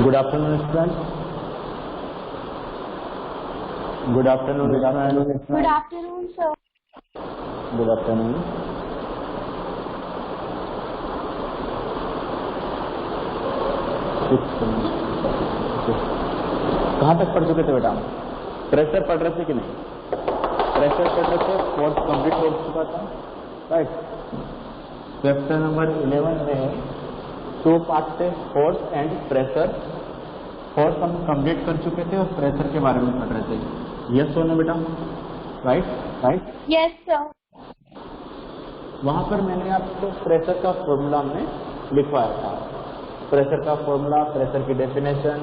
Good afternoon, students. Good afternoon, students. Good afternoon, sir. Good afternoon. कहाँ तक पढ़ चुके थे बेटा? प्रेशर पढ़ रहे थे कि नहीं? प्रेशर पढ़ रहे थे, कोर्स कंप्लीट हो चुका था, राइट? चैप्टर नंबर 11 में 2 पार्ट थे, फोर्स एंड प्रेशर। फोर्स हम कंप्लीट कर चुके थे और प्रेशर के बारे में पढ़ रहे थे। यस और नो बेटा? राइट? Yes, sir. वहां पर मैंने आपको प्रेशर का फॉर्मूला में लिखवाया था। प्रेशर का फॉर्मूला, प्रेशर की डेफिनेशन,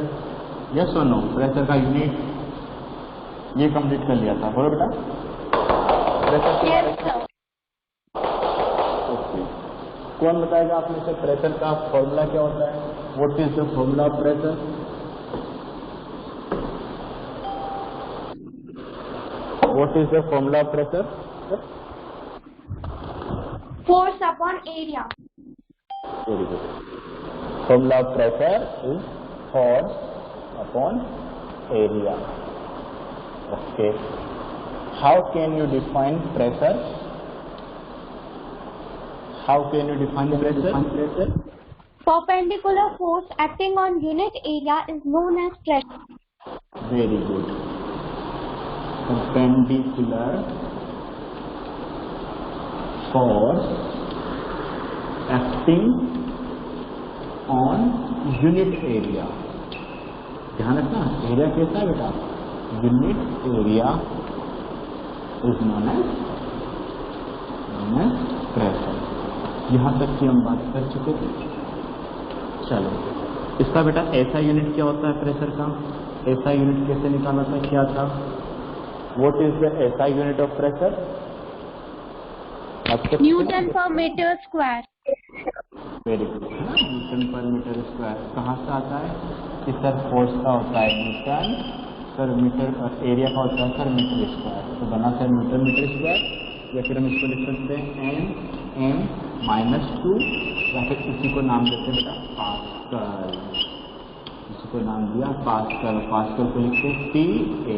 यस और नो, प्रेशर का यूनिट, ये कंप्लीट कर लिया था। बोलो बेटा, प्रेशर के बारे Yes, sir. में। ओके, कौन बताएगा आप में से प्रेशर का फॉर्मूला क्या होता है? What is the formula of pressure? What is the formula of pressure? Force upon area. Very good. Formula of pressure is force upon area. Okay. How can you define pressure? How can you define pressure? Perpendicular force acting on unit area is known as pressure. Very good. Perpendicular force acting on unit area. ध्यान रखना, area कैसा है बेटा? Unit area is known as pressure. यहां तक की हम बात कर चुके थे। चलो, इसका बेटा ऐसा यूनिट क्या होता है प्रेशर का? ऐसा यूनिट कैसे निकाला था, क्या था? व्हाट इज द ऐसा unit of pressure? Newton per meter square. Very good, है ना? न्यूटन पर मीटर स्क्वायर कहाँ से आता है? कि सर फोर्स का होता है न्यूटन, सर मीटर और एरिया का होता है सर मीटर स्क्वायर। तो बना सर मीटर स्क्वायर, या फिर हम इसको लिख सकते हैं m-2, या फिर इसी को नाम देते हैं बेटा पास्कल। इसी को नाम दिया पास्कल। पास्कल को लिखते हैं PA।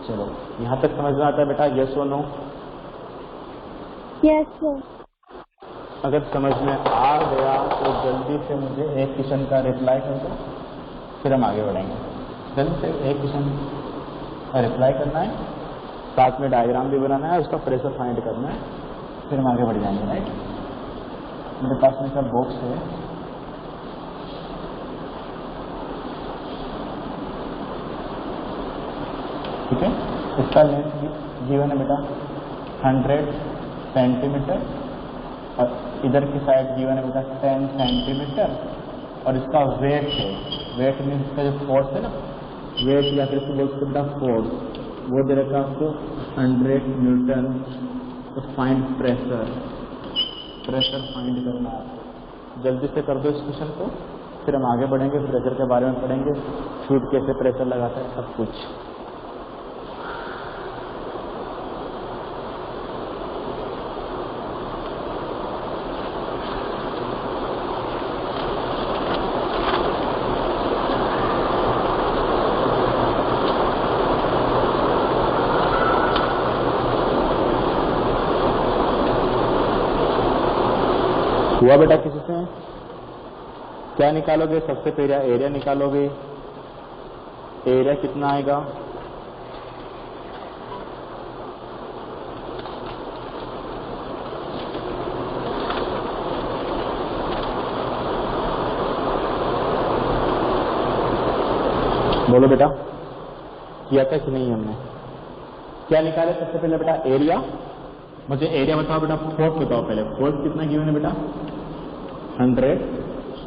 चलो, यहाँ तक समझ में आता है बेटा? यस और नो? Yes, sir. अगर समझ में आ गया तो जल्दी से मुझे एक क्वेश्चन का रिप्लाई कर दो, फिर हम आगे बढ़ेंगे। जल्दी से एक क्वेश्चन का रिप्लाई करना है, साथ में डायग्राम भी बनाना है, उसका प्रेशर फाइंड करना है, फिर हम आगे बढ़ जाएंगे, राइट? मेरे पास में सब बॉक्स है। ठीक है, इसका लेंथ गिवन है बेटा 100 सेंटीमीटर, और इधर की साइड गिवन है बेटा 10 सेंटीमीटर, और इसका वेट है। वेट मीन्स इसका जो फोर्स है ना, वेट या फिर इसको बोल सकते हैं फोर्स, वो दे रखा आपको 100 न्यूटन। तो फाइंड प्रेशर, प्रेशर फाइंड करना है आपको। जल्दी से कर दो इस क्वेश्चन को, फिर हम आगे बढ़ेंगे, प्रेशर के बारे में पढ़ेंगे, फ्लूइड कैसे प्रेशर लगाता है, सब कुछ। हुआ बेटा किसी से? क्या निकालोगे? सबसे पहले एरिया निकालोगे। एरिया कितना आएगा? बोलो बेटा, किया था कि नहीं हमने? क्या निकाले सबसे पहले बेटा? एरिया। मुझे एरिया बताओ बेटा, फोर्स बताओ पहले। फोर्स कितना गिवन है बेटा? 100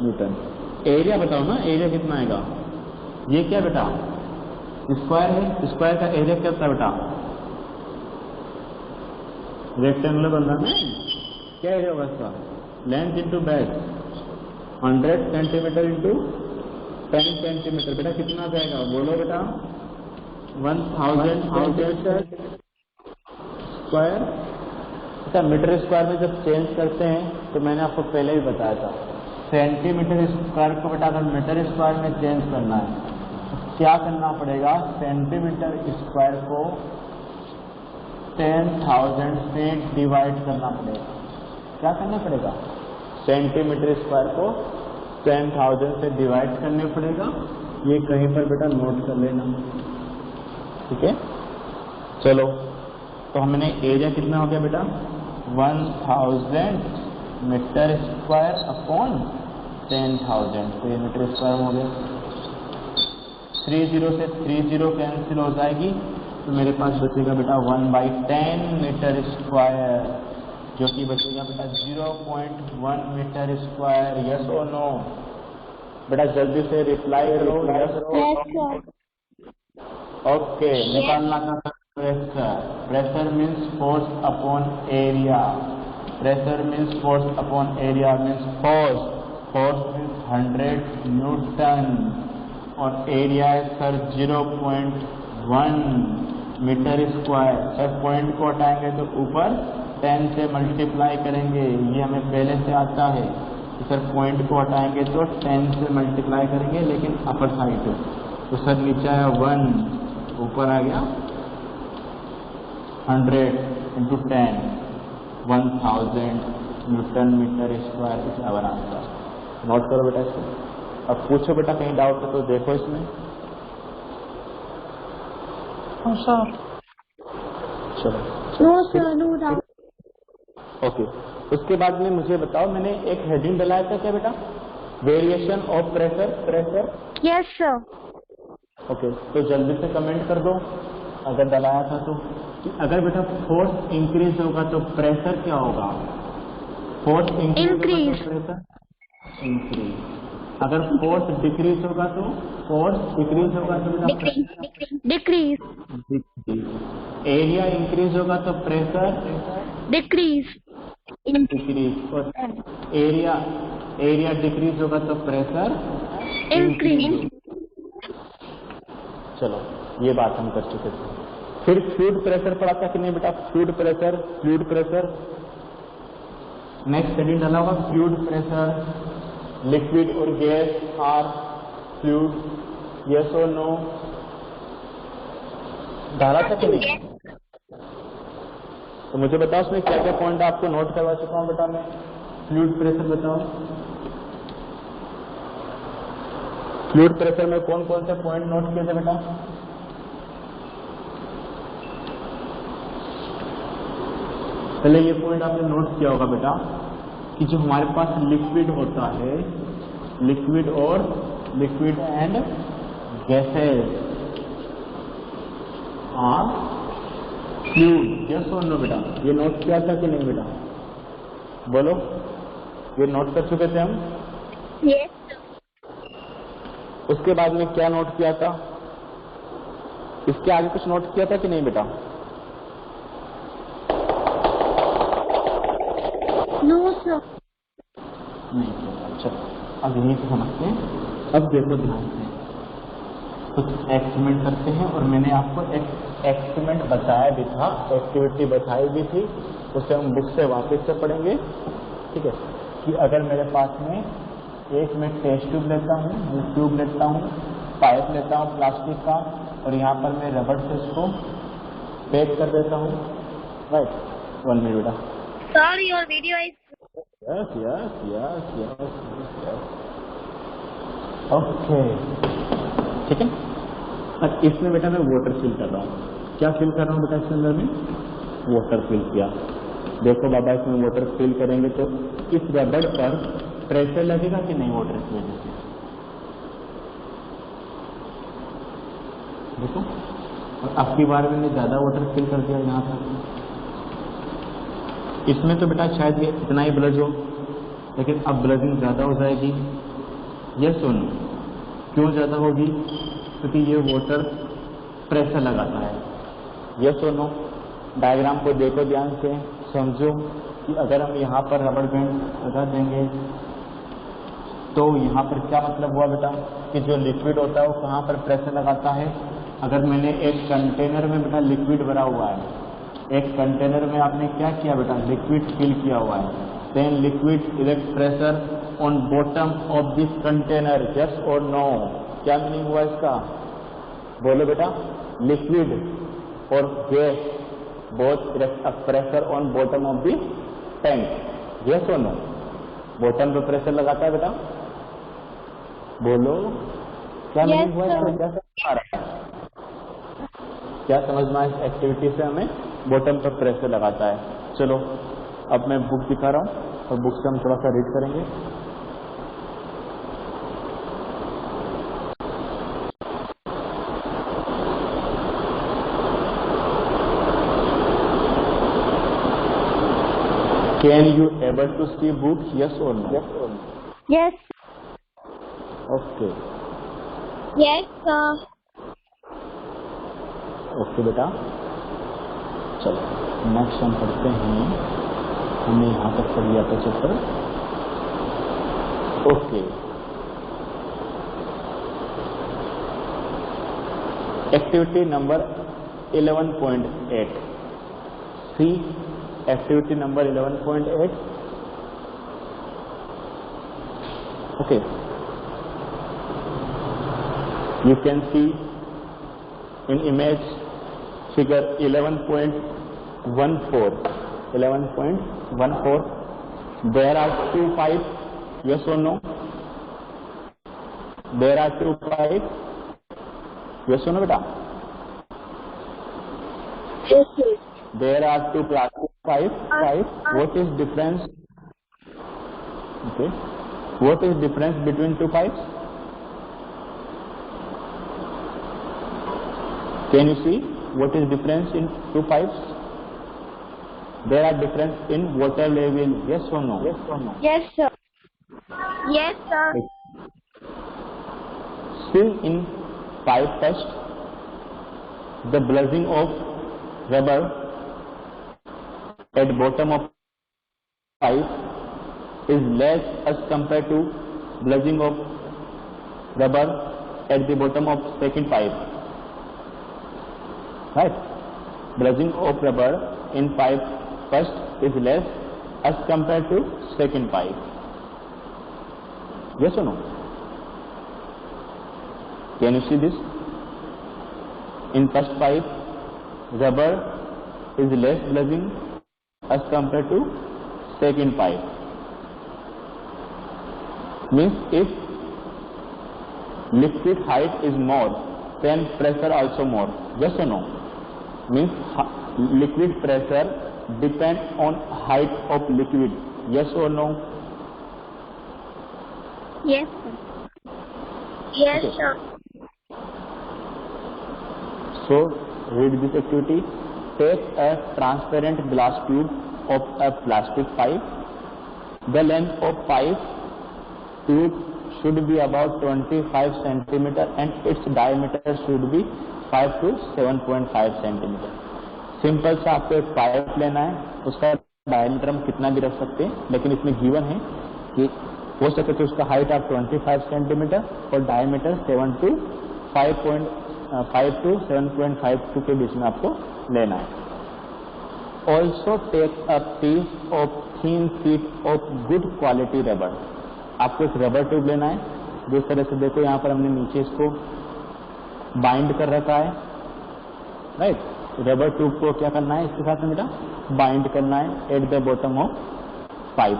न्यूटन। एरिया बताओ ना, एरिया कितना आएगा? ये क्या बेटा? स्क्वायर है, स्क्वायर का एरिया क्या होता है बेटा? रेक्टेंगुलर बन रहा है, क्या एरिया होगा इसका? Length into base, 100 centimetre into 10 centimetre. बेटा कितना जाएगा? बोलो बेटा, 1000 सेंटीमीटर स्क्वायर। अच्छा, मीटर स्क्वायर में जब चेंज करते हैं तो मैंने आपको पहले ही बताया था सेंटीमीटर स्क्वायर को बेटा अगर मीटर स्क्वायर में चेंज करना है तो क्या करना पड़ेगा, सेंटीमीटर स्क्वायर को 10,000 से डिवाइड करना पड़ेगा। क्या करना पड़ेगा, सेंटीमीटर स्क्वायर को 10,000 से डिवाइड करने पड़ेगा। ये कहीं पर बेटा नोट कर लेना, ठीक है। चलो तो हमने एरिया कितना हो गया बेटा, 1000 मीटर स्क्वायर अपॉन 10,000, तो ये मीटर स्क्वायर हो गया। 30 से 30 कैंसिल हो जाएगी तो मेरे पास बचेगा बेटा 1/10 मीटर स्क्वायर, जो कि बचेगा बेटा 0.1 मीटर स्क्वायर। यस और नो बेटा, जल्दी से रिप्लाई करो। यस ओके, निकालना था pressure. Pressure means force upon area. Pressure means force upon area means force. Force means 100 newton और एरिया है sir 0.1 meter square. Sir point को हटाएंगे तो ऊपर 10 से मल्टीप्लाई करेंगे, ये हमें पहले से आता है। तो सर पॉइंट को हटाएंगे तो 10 से मल्टीप्लाई करेंगे, लेकिन अपर साइड है तो सर नीचे आया 1, ऊपर आ गया 100 × 10, 1000 न्यूटन मीटर स्क्वायर इस आवर आंसर। नोट करो बेटा इसको। अब पूछो बेटा कहीं डाउट है तो देखो इसमें। सर चलो no sir, no doubt. Okay, उसके बाद में मुझे बताओ, मैंने एक हेडिंग डलाया था क्या बेटा, variation of pressure. Pressure yes sir. Okay, तो जल्दी से कमेंट कर दो अगर डलाया था तो, कि अगर बेटा फोर्स इंक्रीज होगा तो प्रेशर क्या होगा, फोर्स इंक्रीज होगा तो प्रेशर इंक्रीज। अगर फोर्स डिक्रीज होगा तो, फोर्स डिक्रीज होगा तो बेटा डिक्रीज। एरिया इंक्रीज होगा तो प्रेशर डिक्रीज। डिक्रीज। और एरिया डिक्रीज होगा तो प्रेशर इंक्रीज। चलो ये बात हम कर चुके थे। फिर फ्लूइड प्रेशर पढ़ा था कि नहीं बेटा, fluid pressure. Fluid pressure next heading डाला होगा, फ्लूइड प्रेशर। लिक्विड और गैस आर फ्लूइड, यस और नो, डाला था कि नहीं? तो मुझे बताओ उसमें क्या क्या पॉइंट आपको नोट करवा चुका हूं बेटा मैं। फ्लूइड प्रेशर बताओ, फ्लूइड प्रेशर में कौन कौन से पॉइंट नोट किए थे बेटा? पहले ये पॉइंट आपने नोट किया होगा बेटा कि जो हमारे पास लिक्विड होता है, liquid and gases are fluid, yes और नो बेटा। ये नोट किया था कि नहीं बेटा, बोलो। ये नोट कर चुके थे हम। यस। उसके बाद में क्या नोट किया था, इसके आगे कुछ नोट किया था कि नहीं बेटा? No sir. नहीं किया। चलो अब यही तो समझते हैं। अब देखो ध्यान से, कुछ एक्सपेरिमेंट करते हैं। और मैंने आपको एक एक्सपेरिमेंट बताया भी था, एक्टिविटी बताई भी थी, उसे हम बुक से वापस से पढ़ेंगे, ठीक है। कि अगर मेरे पास में एक मैं टेस्ट ट्यूब लेता हूँ, ट्यूब लेता हूँ, पाइप लेता हूँ प्लास्टिक का, और यहाँ पर मैं रबड़ से इसको पैक कर देता हूँ, राइट। 1 मिनट बेटा। Sir your video is yes okay, ठीक है। अब इसमें बेटा मैं वाटर फिल कर रहा हूँ। क्या फिल कर रहा हूँ बेटा इसके अंदर में? वाटर फिल किया। देखो बाबा, इसमें वाटर फिल करेंगे तो इस रबड़ पर प्रेशर लगेगा कि नहीं वाटर की वजह से? देखो, और अब की बार मैंने ज्यादा वाटर फिल कर दिया यहाँ तक। इसमें तो बेटा शायद ये इतना ही ब्लड हो, लेकिन अब ब्लडिंग ज्यादा हो जाएगी। यस और नो? क्यों ज्यादा होगी? क्योंकि ये वाटर प्रेशर लगाता है। यस और नो? डायग्राम को देखो ध्यान से, समझो कि अगर हम यहाँ पर रबड़ बैंड लगा देंगे तो यहाँ पर क्या मतलब हुआ बेटा, कि जो लिक्विड होता है वो कहाँ पर प्रेशर लगाता है। अगर मैंने एक कंटेनर में बेटा लिक्विड भरा हुआ है, एक कंटेनर में आपने क्या किया बेटा, लिक्विड फिल किया हुआ है, then liquid erect pressure on bottom of the container, yes or no? क्या मीनिंग हुआ इसका? बोलो बेटा. लिक्विड और gas both erect a pressure on bottom of the tank, yes or no? Bottom पे प्रेशर लगाता है बेटा. बोलो क्या मीनिंग हुआ है? क्या समझ आ रहा है? क्या समझना है? एक्टिविटी से हमें बॉटम पर प्रेशर लगाता है. चलो अब मैं बुक दिखा रहा हूँ और बुक से हम थोड़ा सा रीड करेंगे. Can you able to see book, yes or no? Yes or no? Yes. Okay. Yes, sir. Okay बेटा. चलो नेक्स्ट हम पढ़ते हैं. हमने यहाँ तक पढ़ लिया था chapter. Okay. Activity number 11.8. See activity number 11.8. Okay. You can see in image figure 11.14. 11.14. There are two pipes. Yes or no? There are two pipes. Yes or no, beta? Yes, sir. There are two plastic pipes. What is difference? Okay. What is difference between two pipes? Can you see what is difference in two pipes? There are difference in water level. Yes or no? Yes or no? Yes, sir. Yes, sir. Still in pipe first, the buzzing of rubber at bottom of pipe is less as compared to buzzing of rubber at the bottom of second pipe. Right? Buzzing of rubber in pipe first is less as compared to second pipe. Yes or no? Can you see this? In first pipe, rubber is less buzzing as compared to second pipe. Means if liquid height is more, then pressure also more. Yes or no? Means liquid pressure depends on height of liquid. Yes or no? Yes, sir. Yes, Okay. sir. So read this activity. Take a transparent glass tube of a plastic pipe. The length of pipe tube should be about 25 cm and its diameter should be 5 to 7.5 cm. Simple सा आपको एक pipe लेना है, उसका diameter हम कितना भी रख सकते हैं, लेकिन इसमें गिवन है कि हो सके तो उसका हाइट आप 25 सेंटीमीटर और डायमीटर 7 to 7.52 के बीच में आपको लेना है. Also take a piece of thin sheet of good quality rubber. आपको एक रबर ट्यूब लेना है. जिस तरह से देखो यहाँ पर हमने नीचे इसको बाइंड कर रखा है. राइट. रबर ट्यूब को क्या करना है इसके साथ में बेटा? बाइंड करना है eight the bottom of pipe.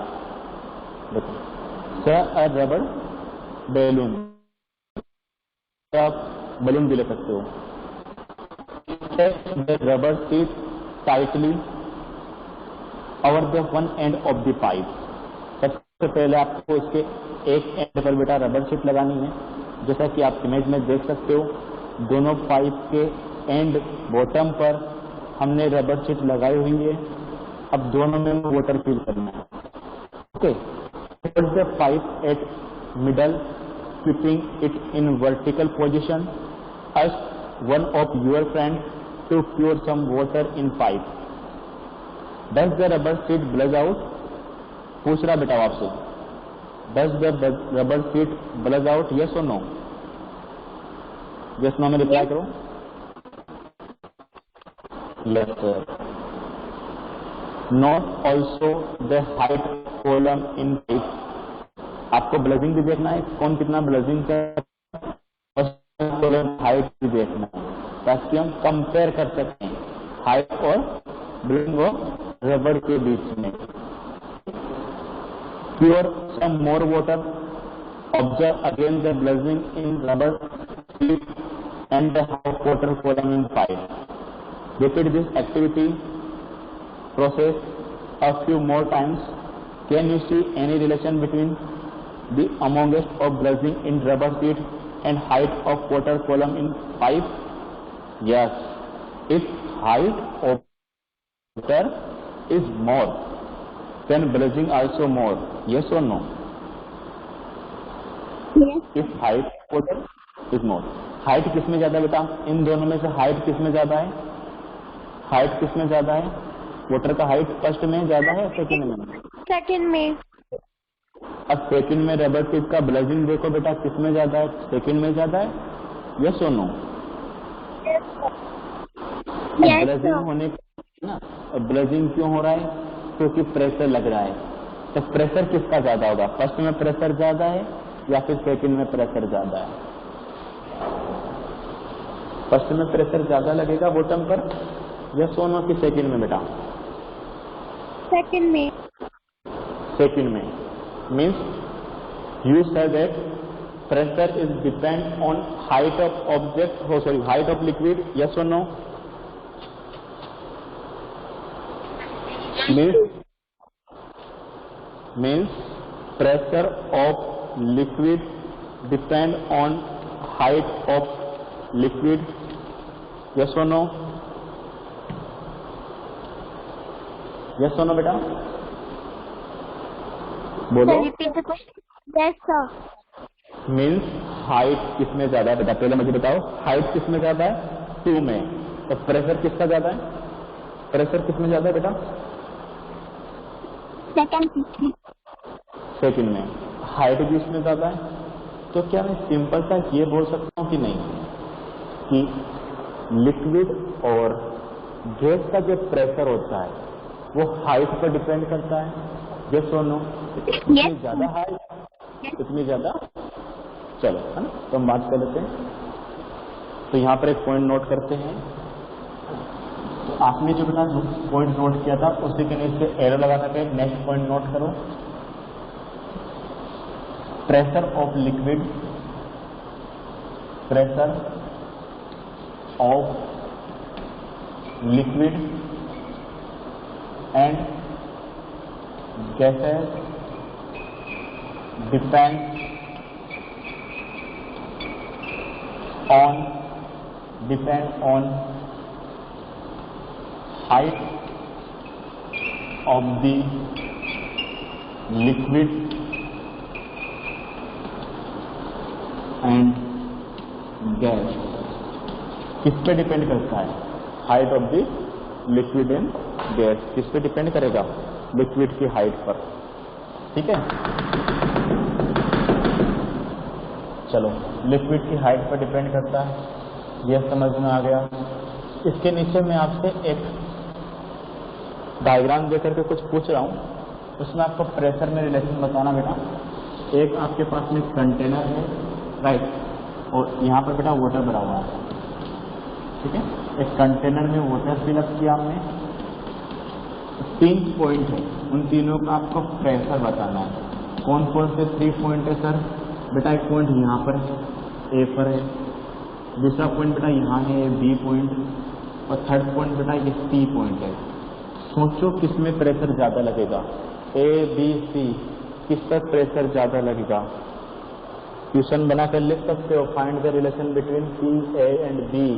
देखो सर रबर बैलून, आप बलून भी ले सकते हो. Rubber sheet tightly over the one end of the pipe. सबसे पहले आपको इसके एक एंड पर बेटा रबर शीट लगानी है. जैसा कि आप इमेज में देख सकते हो, दोनों पाइप के एंड बॉटम पर हमने रबर शीट लगाई हुई है. अब दोनों में वाटर फिल करना है. Okay. Hold the pipe eight middle, keeping it in vertical position. Ask one of your friends to pour some water in pipe. Does the rubber sheet buzz out? पूछ रहा बेटा आपसे. Does the rubber sheet buzz out? Yes or no? Yes no में reply करो. Yes sir. Not also the height column in pipe. आपको ब्लजिंग भी देखना है, कौन कितना ब्लजिंग कर, कॉलम हाइट भी देखना है, ताकि हम कंपेयर कर सकें हाइट और ब्लजिंग और रबड़ के बीच में। Pure some more water, observe again the bulging in रबड़ and the high water column in pipe. Repeat this activity process a few more times. Can you see any relation between the amongst of blazing in rubber sheet and height of water column in pipe? Yes. If height of water is more, then blazing also more. Yes or no? Yes. If height of water is more. Height किसमें ज्यादा बेटा? इन दोनों में से height किसमें ज्यादा है? Height किसमें ज्यादा है? वाटर का हाइट फर्स्ट में ज्यादा है, सेकंड में? सेकंड में। अब सेकंड में रबर शीट का ब्लजिंग देखो बेटा, किसमें ज्यादा है? सेकंड में ज्यादा है? यस और नो? ब्लजिंग होने ना, ब्लजिंग क्यों हो रहा है? क्योंकि प्रेशर लग रहा है। तो प्रेशर किसका ज्यादा होगा? फर्स्ट में प्रेशर ज्यादा है या फिर सेकंड में प्रेशर ज्यादा है? फर्स्ट में प्रेशर ज्यादा लगेगा बॉटम पर, या सोनो की सेकंड में बेटा? सेकंड में। सेकंड में means you say that pressure is depend on height of object, oh sorry height of liquid, yes और no? Means pressure of liquid depend on height of liquid, yes or no? Yes or no बेटा? बोलो। Yes sir. Means height किसमें ज्यादा है बेटा? पहले मुझे बताओ, हाइट किसमें ज्यादा है? 2 में। तो प्रेशर किसका ज्यादा है? प्रेशर किसमें ज्यादा है बेटा? सेकंड में। हाइट भी इसमें ज्यादा है। तो क्या मैं सिंपल सा ये बोल सकता हूँ कि नहीं कि लिक्विड और गैस का जो प्रेशर होता है वो हाइट पर डिपेंड करता है, यस और नो? जितनी ज्यादा हाइट उतनी ज्यादा, चलो है ना, तो हम बात कर लेते हैं। तो यहाँ पर एक पॉइंट नोट करते हैं। तो आपने जो बेटा पॉइंट नोट किया था उसी के नीचे एरो लगाना पे नेक्स्ट पॉइंट नोट करो। Pressure of liquid, pressure of liquid and gases depend on height of the liquid and gas। किस पे डिपेंड करता है? Height of the liquid and gas. किस पे डिपेंड करेगा? लिक्विड की हाइट पर, ठीक है। चलो, लिक्विड की हाइट पर डिपेंड करता है, यह समझ में आ गया। इसके नीचे मैं आपसे एक डायग्राम देकर के कुछ पूछ रहा हूँ, उसमें आपको प्रेशर में रिलेशन बताना बेटा। एक आपके पास में कंटेनर है, राइट, और यहाँ पर बेटा वाटर भरा हुआ है, ठीक है। एक कंटेनर में वाटर फिलअप किया हमने, 3 पॉइंट है, उन तीनों का आपको प्रेशर बताना है। कौन कौन से 3 पॉइंट है सर? बेटा एक पॉइंट यहाँ पर ए पर है, दूसरा पॉइंट बेटा यहाँ है बी पॉइंट, और थर्ड पॉइंट बेटा ये सी पॉइंट है। सोचो किसमें प्रेशर ज्यादा लगेगा? ए बी सी, किस पर प्रेशर ज्यादा लगेगा? क्वेश्चन बना कर लिख सकते हो, find the relation between C A and B.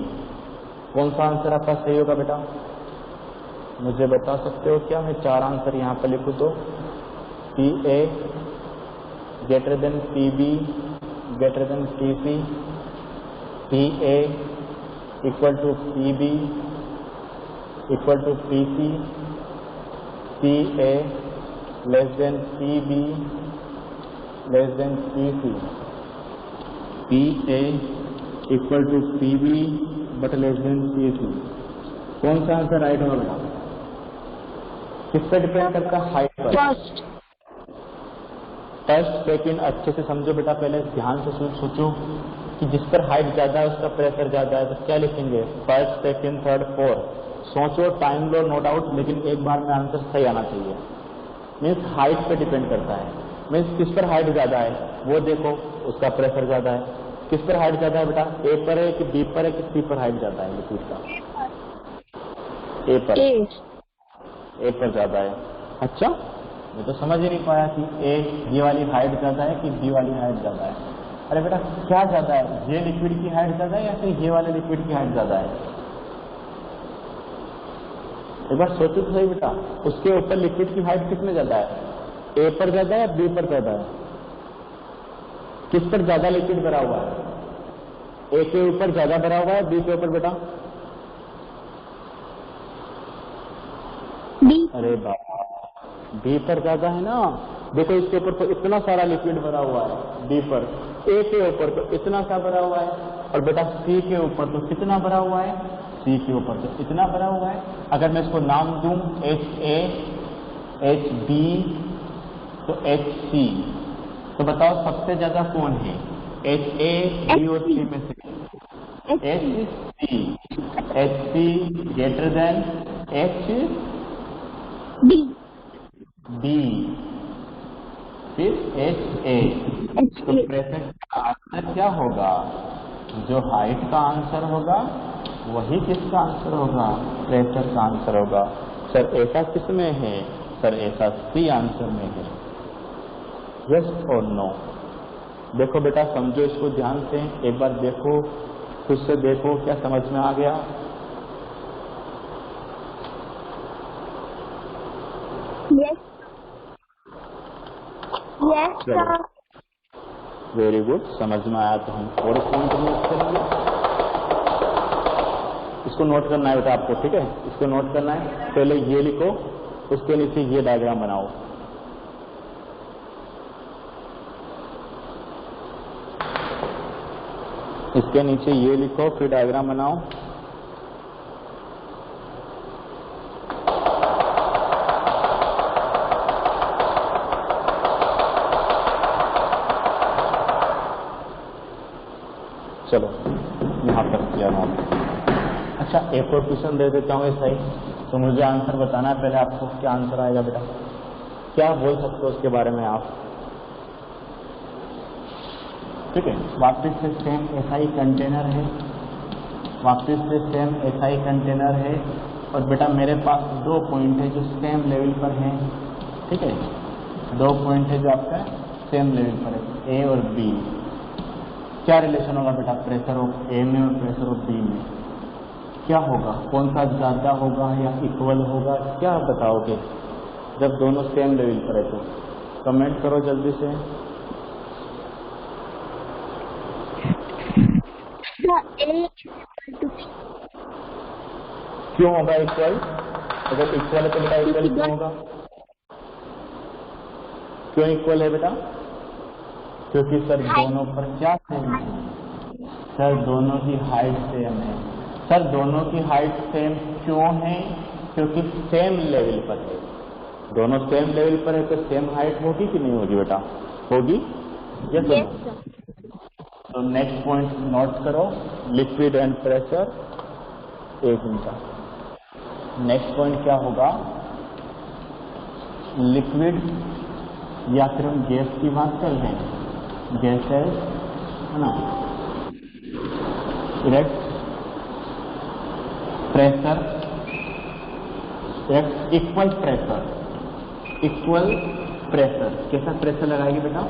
कौन सा आंसर आपका सही होगा बेटा? मुझे बता सकते हो क्या? मैं 4 आंसर यहाँ पर लिखूँ तो P A greater than P B greater than P C, P A equal to P B equal to P C, P A less than P B less than P C, P A equal to P B but less than P C. कौन सा answer right होगा? किस पे depend करता है? Height पर। First second अच्छे से समझो बेटा, पहले ध्यान से सोचो कि जिस पर हाइट ज्यादा है उसका प्रेशर ज्यादा है, तो क्या लिखेंगे? First, second, third, fourth. सोचो, टाइम लो, नो डाउट, लेकिन एक बार में आंसर सही आना चाहिए। मीन्स हाइट पे डिपेंड करता है। मीन्स किस पर हाइट ज्यादा है वो देखो, उसका प्रेशर ज्यादा है। किस पर हाइट ज्यादा है बेटा? ए पर है कि बी पर है कि सी पर हाइट ज्यादा है लिक्विड का? ए पर। ए पर ज्यादा है। अच्छा, मैं तो समझ ही नहीं पाया कि ए ये वाली हाइट ज्यादा है कि बी वाली हाइट ज्यादा है। अरे बेटा क्या ज्यादा है? ये लिक्विड की हाइट ज्यादा है या फिर ये वाले लिक्विड की हाइट ज्यादा है? एक बार सोचो तो सही बेटा, उसके ऊपर लिक्विड की हाइट किसमें ज्यादा है? ए पर ज्यादा है या बी पर ज्यादा है? किस पर ज्यादा लिक्विड भरा हुआ है? ए के ऊपर ज्यादा भरा हुआ है, बी के ऊपर बेटा? बी। अरे बाबा, बी पर ज्यादा है ना। देखो इसके ऊपर तो इतना सारा लिक्विड भरा हुआ है बी पर, ए के ऊपर तो इतना सा भरा हुआ है, और बेटा सी के ऊपर तो कितना भरा हुआ है? सी के ऊपर तो इतना भरा हुआ है। अगर मैं इसको नाम दूं एच ए, एच बी, तो एच सी, तो बताओ सबसे ज्यादा कौन है? एच ए, बी और सी में से H C greater than H B. B, फिर एच ए। तो प्रेशर का आंसर क्या होगा? जो हाइट का आंसर होगा वही किसका आंसर होगा? प्रेशर का आंसर होगा। सर ऐसा किस में है? सर ऐसा सी आंसर में है। यस और नो? देखो बेटा समझो इसको ध्यान से, एक बार देखो, खुद से देखो क्या समझ में आ गया? Yes sir. वेरी गुड, समझ में आया। तो हम और पॉइंट नोट करेंगे। इसको नोट करना है बेटा आपको, ठीक है? इसको नोट करना है। पहले ये लिखो, उसके नीचे ये डायग्राम बनाओ। इसके नीचे ये लिखो, फिर डायग्राम बनाओ। चलो यहाँ पर किया नोट। अच्छा एक और क्वेश्चन दे देता हूँ ऐसा ही, तो मुझे आंसर बताना है पहले आपको। क्या आंसर आएगा बेटा? क्या बोल सकते हो उसके बारे में आप? ठीक है, वापस से सेम ऐसा ही कंटेनर है, वापस से सेम ऐसा ही कंटेनर है, और बेटा मेरे पास दो पॉइंट है जो सेम लेवल पर हैं। ठीक है, दो पॉइंट है जो आपका सेम लेवल पर है, ए और बी। क्या रिलेशन होगा बेटा प्रेशर ऑफ ए में और प्रेशर ऑफ बी में? क्या होगा? कौन सा ज्यादा होगा या इक्वल होगा? क्या बताओगे जब दोनों सेम लेवल पर है? तो कमेंट करो जल्दी से। क्यों होगा इक्वल? अगर इक्वल है तो बेटा इक्वल क्यों होगा? क्यों इक्वल है बेटा? क्योंकि सर दोनों पर क्या सेम है? सर दोनों की हाइट सेम है। सर दोनों की हाइट सेम क्यों है? क्योंकि सेम लेवल पर है। दोनों सेम लेवल पर है तो सेम हाइट होगी कि नहीं होगी बेटा? होगी। यस। तो नेक्स्ट पॉइंट नोट करो, लिक्विड एंड प्रेशर। एक मिनट, नेक्स्ट पॉइंट क्या होगा? लिक्विड या फिर हम गैस की बात कर रहे हैं, गैसेस है ना, erect pressure, equal pressure, equal pressure. कैसा प्रेशर लगाएगी बेटा?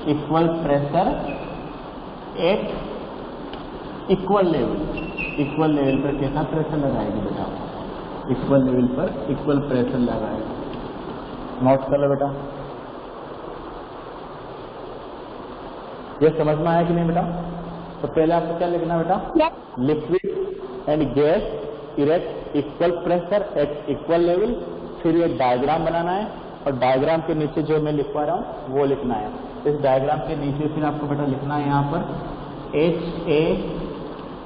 Equal pressure at equal level. Equal level पर कैसा प्रेशर लगाएगी बेटा? इक्वल लेवल पर इक्वल प्रेशर लगाएगी। नोट कर लो बेटा। ये समझ में आया कि नहीं बेटा? तो पहले आपको क्या लिखना बेटा? Liquid and gas erect equal pressure at equal level. फिर ये डायग्राम बनाना है, और डायग्राम के नीचे जो मैं लिखवा रहा हूँ वो लिखना है। इस डायग्राम के नीचे फिर आपको बेटा लिखना है यहाँ पर एच ए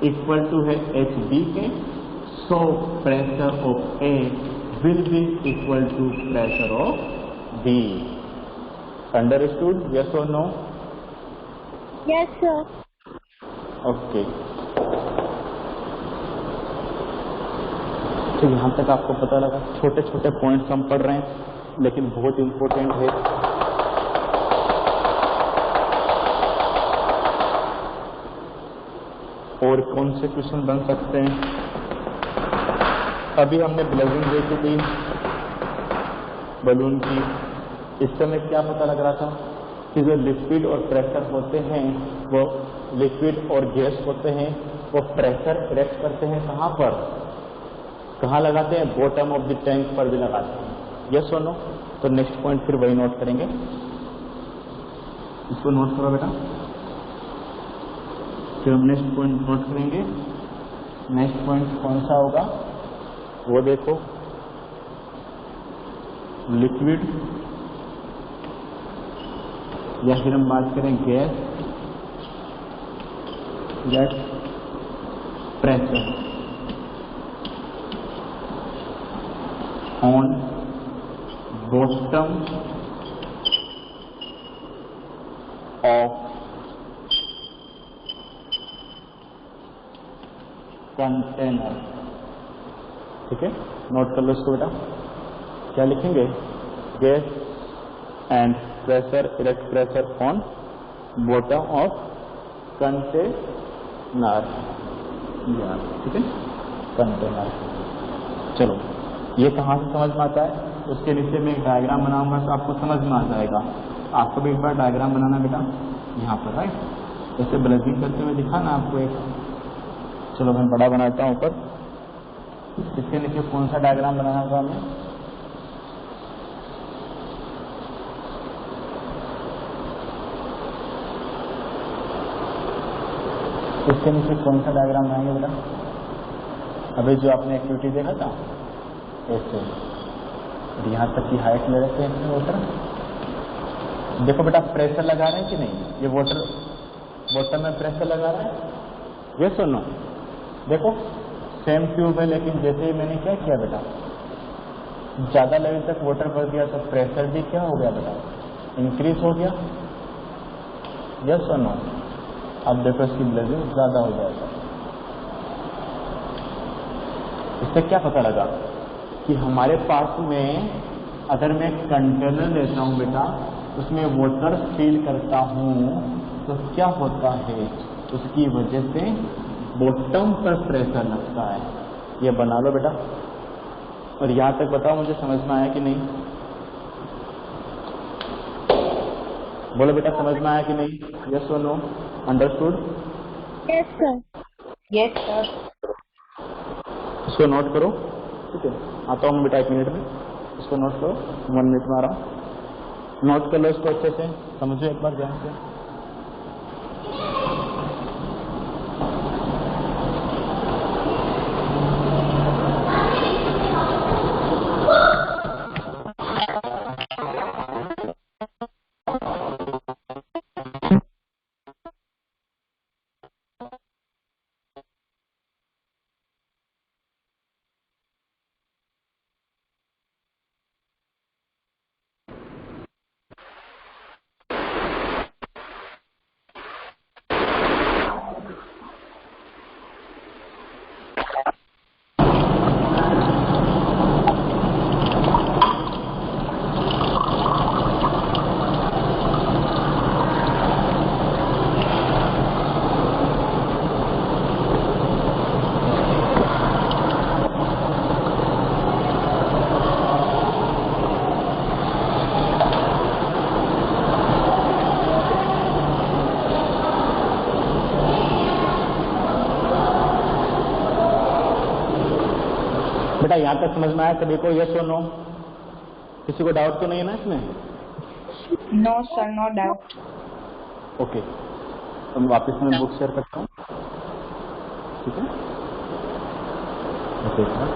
इक्वल टू है एच बी के, so pressure of A will be equal to pressure of B. Understood? Yes or no? Yes, sir. Okay. तो यहाँ तक आपको पता लगा, छोटे छोटे पॉइंट्स हम पढ़ रहे हैं लेकिन बहुत इंपॉर्टेंट है। और कौन से क्वेश्चन बन सकते हैं? अभी हमने ब्लजिंग देखी थी बलून की। इस समय क्या पता लग रहा था कि जो लिक्विड और प्रेशर होते हैं, वो लिक्विड और गैस होते हैं, वो प्रेशर इरेक्ट करते हैं कहाँ पर? कहाँ लगाते हैं? बॉटम ऑफ द टैंक पर भी लगाते हैं। यस और नो? तो नेक्स्ट पॉइंट फिर वही नोट करेंगे। इसको नोट करो बेटा, फिर हम नेक्स्ट पॉइंट नोट करेंगे। नेक्स्ट पॉइंट कौन सा होगा वो देखो, लिक्विड या फिर हम बात करें गैस या pressure on bottom of container. ठीक है, नोट कर लो इसको बेटा। क्या लिखेंगे? Gas and pressure, erect pressure on bottom of container. ठीक है, कंटेनर। चलो, ये कहाँ से समझ में आता है? उसके नीचे मैं एक डायग्राम बनाऊंगा तो आपको समझ में आ जाएगा। आपको भी एक बार डायग्राम बनाना बेटा यहाँ पर, राइट? जैसे ब्लजिंग करते हुए दिखा ना आपको एक। चलो मैं बड़ा बनाता हूँ ऊपर। इसके नीचे कौन सा डायग्राम बनाना होगा हमें? इसके नीचे कौन सा डायग्राम बनाएंगे बेटा? अभी जो आपने एक्टिविटी देखा था ऐसे, यहाँ तक की हाइट ले रहे थे वाटर। देखो बेटा, प्रेशर लगा रहे हैं कि नहीं? ये वाटर बॉटम में प्रेशर लगा रहा है। यस और नो? देखो सेम ट्यूब है, लेकिन जैसे ही मैंने क्या किया बेटा, ज्यादा लेवल तक वाटर भर दिया तो प्रेशर भी क्या हो गया बेटा? इंक्रीज हो गया। यस और नो? अब देखो इसकी ब्लजिंग ज्यादा हो जाएगा। इससे क्या पता लगा कि हमारे पास में अगर मैं कंटेनर लेता हूं बेटा, उसमें वाटर फिल करता हूं तो क्या होता है? उसकी वजह से बॉटम पर प्रेशर लगता है। ये बना लो बेटा। और यहां तक बताओ मुझे समझ में आया कि नहीं? बोलो बेटा, समझ में आया कि नहीं? यस और no? Understood? Yes, sir. Yes, sir. इसको नोट करो। ठीक है, आता हूँ मैं बेटा 1 मिनट में। इसको नोट करो, 1 मिनट में आ रहा हूँ। नोट कर लो इसको अच्छे से, समझो एक बार ध्यान से। बेटा यहाँ तक समझ में आया सभी को? यस और नो? किसी को डाउट तो नहीं है ना इसमें? No, sir, no doubt. Okay, तो मैं वापस में बुक शेयर करता हूँ। ठीक है, ओके सर।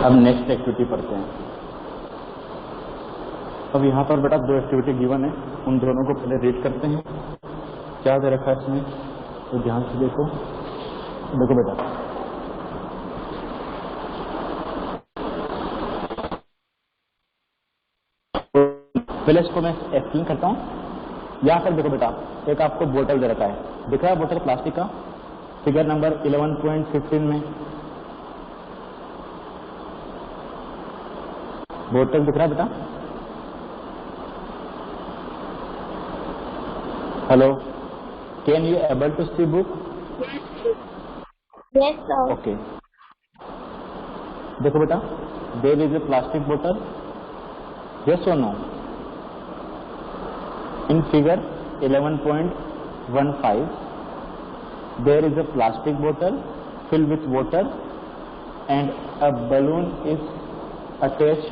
अब नेक्स्ट एक्टिविटी पढ़ते हैं। अब यहाँ पर बेटा 2 एक्टिविटी गिवन है, उन दोनों को पहले रीड करते हैं। क्या दे रखा है इसमें, तो ध्यान से देखो। देखो बेटा, पहले इसको मैं एक्सप्लेन करता हूँ। यहाँ पर देखो बेटा, एक आपको बोतल दे रखा है, दिख रहा है बोतल प्लास्टिक का, फिगर नंबर 11.15 में बोतल दिख रहा है बेटा। Hello, can you able to see book? Yes, sir. Okay, देखो बेटा, देयर इज ए प्लास्टिक बोतल, यस और no? In figure 11.15, there is a plastic bottle filled with water and a balloon is attached.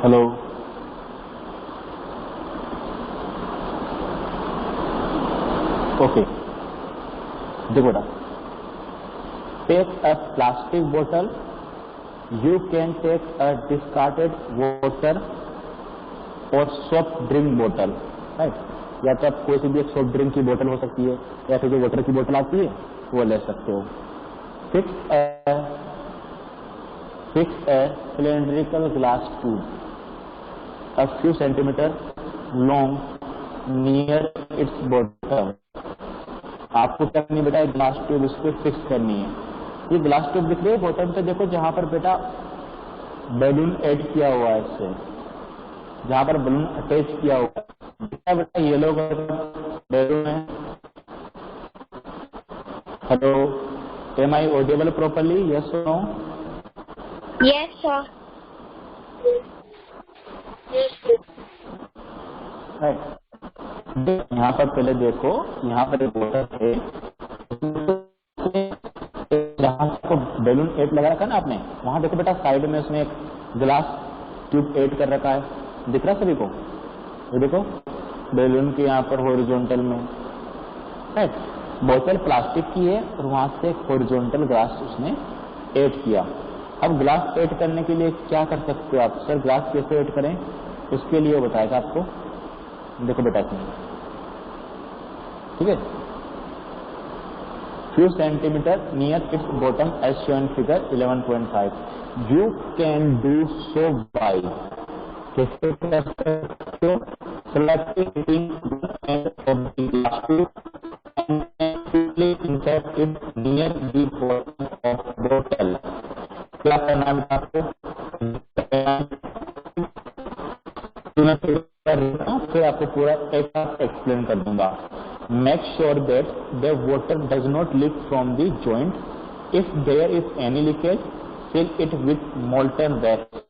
Hello. Okay. देखो बेटा, take a plastic bottle, you can take a discarded water or soft drink bottle, right? या तो आप कोई सी भी एक soft drink की बोतल हो सकती है, या फिर जो वाटर की बोतल आती है वो ले सकते हो। Fix a cylindrical glass tube a few centimeter long near its bottom. आपको क्या करनी है बेटा, एक ग्लास ट्यूब इस पे फिक्स करनी है। ये ग्लास ट्यूब दिख रही है बॉटम पे, देखो जहां पर बेटा बैलून ऐड किया हुआ है, इससे जहां पर बैलून अटैच किया हुआ है बेटा, येलो बैलून है। Hello, am I audible properly, yes और नो? Yes, sir. राइट, यहाँ पर पहले देखो, यहाँ पर एक बोतल है, जहाँ को बैलून एड लगा रखा है ना आपने, वहां देखो बेटा साइड में उसमें एक ग्लास ट्यूब एड कर रखा है, दिख रहा है सभी को? ये देखो बैलून के यहाँ पर हॉरिजॉन्टल में, राइट। बोतल प्लास्टिक की है और वहां से एक हॉरिजॉन्टल ग्लास उसने एड किया। अब ग्लास एड करने के लिए क्या कर सकते हो आप? सर ग्लास कैसे एड करें, उसके लिए बताएगा आपको। देखो बेटा इसमें, ठीक है, few centimeter near its bottom as shown figure 11.5. You can do so by कैसे कर सकते हो? Selecting one end of the glass tube and quickly insert it near the bottom of bottle. क्या करना है आपको? फिर आपको पूरा एक साथ एक्सप्लेन कर दूंगा। Make sure that the water does not leak from the joint. If there is any leakage, fill it with molten wax.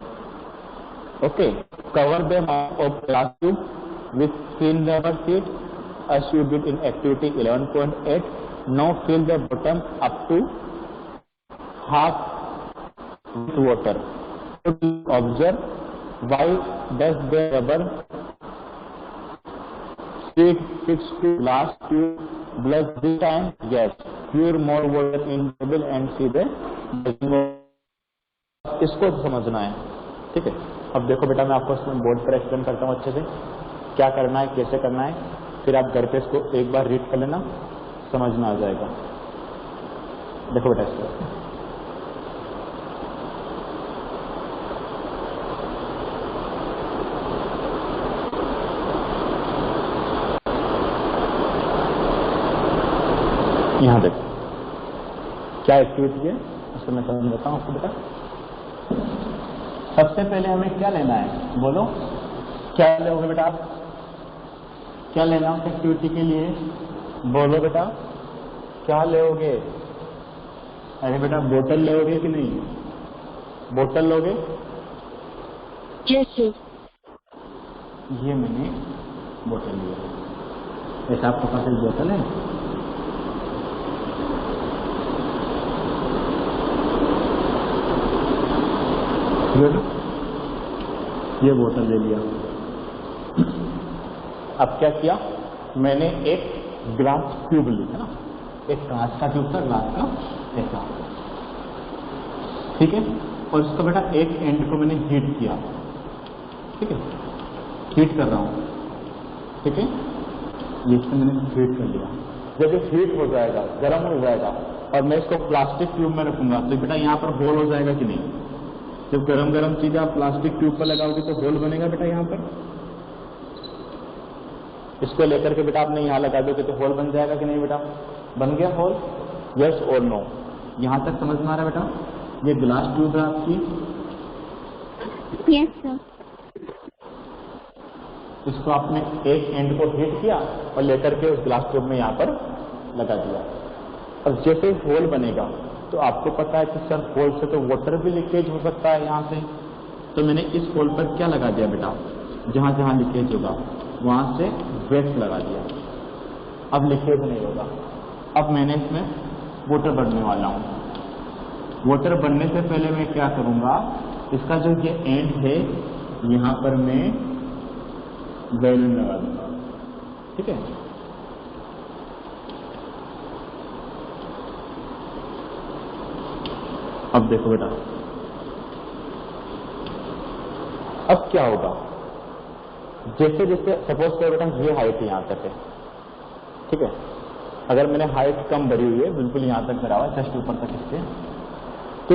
Okay. Cover the mouth of glass tube with thin rubber sheet as you did in activity 11.8. Now fill the bottom up to half with water. Observe, why does the rubber sheet fixed to glass tube blush this time? Yes. Pour more water in table and see the इसको समझना है, ठीक है। अब देखो बेटा, मैं आपको इसमें बोर्ड पर एक्सप्लेन करता हूँ अच्छे से क्या करना है, कैसे करना है, फिर आप घर पे इसको एक बार रीड कर लेना, समझ में आ जाएगा। देखो बेटा इसको, यहाँ देखो क्या एक्टिविटी है, उसको मैं समझ देता हूँ आपको बेटा। सबसे पहले हमें क्या लेना है, बोलो क्या लोगे बेटा आप? क्या लेना है एक्टिविटी के लिए, बोलो बेटा क्या लोगे? अरे बेटा बोतल लोगे कि नहीं, बोतल लोगे? Yes, sir. ये मैंने बोतल लिया, ऐसा आपके पास एक बोतल है, ये बोतल ले लिया। अब क्या किया, मैंने एक ग्लास ट्यूब ली है ना, एक कांच का ट्यूब था ग्लास का, ऐसा ठीक है, और इसका बेटा एक एंड को मैंने हीट किया, ठीक है, हीट कर रहा हूँ, ठीक है, ये इससे मैंने हीट कर लिया। जब ये हीट हो जाएगा, गर्म हो जाएगा और मैं इसको प्लास्टिक ट्यूब में रखूंगा तो बेटा यहाँ पर होल हो जाएगा कि नहीं? जब गरम गरम चीजें आप प्लास्टिक ट्यूब पर लगाओगे तो होल बनेगा बेटा यहाँ पर। इसको लेकर के बेटा आपने यहाँ लगा दोगे तो होल बन जाएगा कि नहीं बेटा? बन गया होल? यस और नो? यहाँ तक समझ में आ रहा है बेटा? ये ग्लास ट्यूब है आपकी। Yes sir. इसको आपने एक एंड को हीट किया और लेकर के उस ग्लास ट्यूब में यहाँ पर लगा दिया। और जैसे होल बनेगा तो आपको पता है कि सर होल से तो वाटर भी लीकेज हो सकता है यहाँ से, तो मैंने इस होल पर क्या लगा दिया बेटा? जहाँ जहाँ लीकेज होगा वहाँ से वैक्स लगा दिया। अब लीकेज नहीं होगा। अब मैंने इसमें वाटर भरने वाला हूँ। वाटर बनने से पहले मैं क्या करूँगा, इसका जो ये एंड है यहाँ पर मैं बैलून लगा दूंगा, ठीक है। अब देखो बेटा, अब क्या होगा? जैसे जैसे सपोज करो बेटा ये हाइट यहाँ तक है, ठीक है। अगर मैंने हाइट कम भरी हुई है, बिल्कुल यहाँ तक भरा हुआ, जस्ट ऊपर तक इसके, तो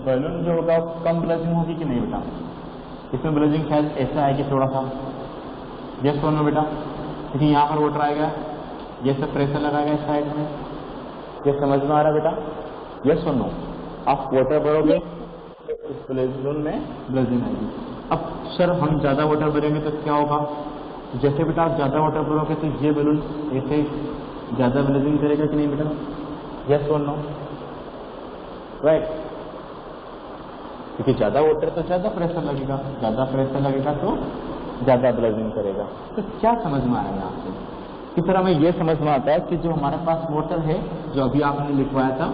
बैलून जो होगा कम ब्लजिंग होगी कि नहीं बेटा? इसमें ब्लजिंग शायद ऐसा है कि थोड़ा सा, यस और नो बेटा? क्योंकि यहाँ पर वाटर आएगा, ये सब प्रेशर लगाएगा इस साइड में, ये समझ में आ रहा है बेटा? यस और नो? आप वाटर भरोगे इस बैलून में ब्लजिंग आएगी। अब सर हम ज्यादा वाटर भरेंगे तो क्या होगा? जैसे बेटा आप ज्यादा वाटर भरोगे तो ये बैलून ऐसे ज्यादा ब्लजिंग करेगा कि नहीं बेटा? यस और नो? राइट? क्योंकि ज्यादा वाटर तो ज्यादा प्रेशर लगेगा, ज्यादा प्रेशर लगेगा तो ज्यादा ब्लजिंग करेगा। तो क्या समझ में आया यहाँ से? कि सर हमें यह समझ में आता है कि जो हमारे पास वाटर है, जो अभी आपने लिखवाया था,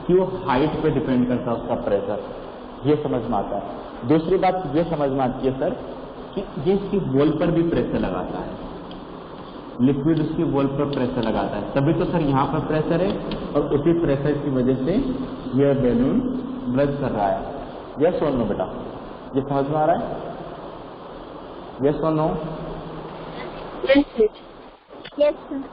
कि वो हाइट पे डिपेंड करता है उसका प्रेशर, ये समझ में आता है। दूसरी बात ये समझ में आती है सर कि ये इसकी वॉल पर भी प्रेशर लगाता है, लिक्विड उसकी वॉल पर प्रेशर लगाता है, तभी तो सर यहाँ पर प्रेशर है और उसी प्रेशर की वजह से यह बैलून ब्लज कर रहा है। यस और नो बेटा? ये समझ में आ रहा है? यस और नो?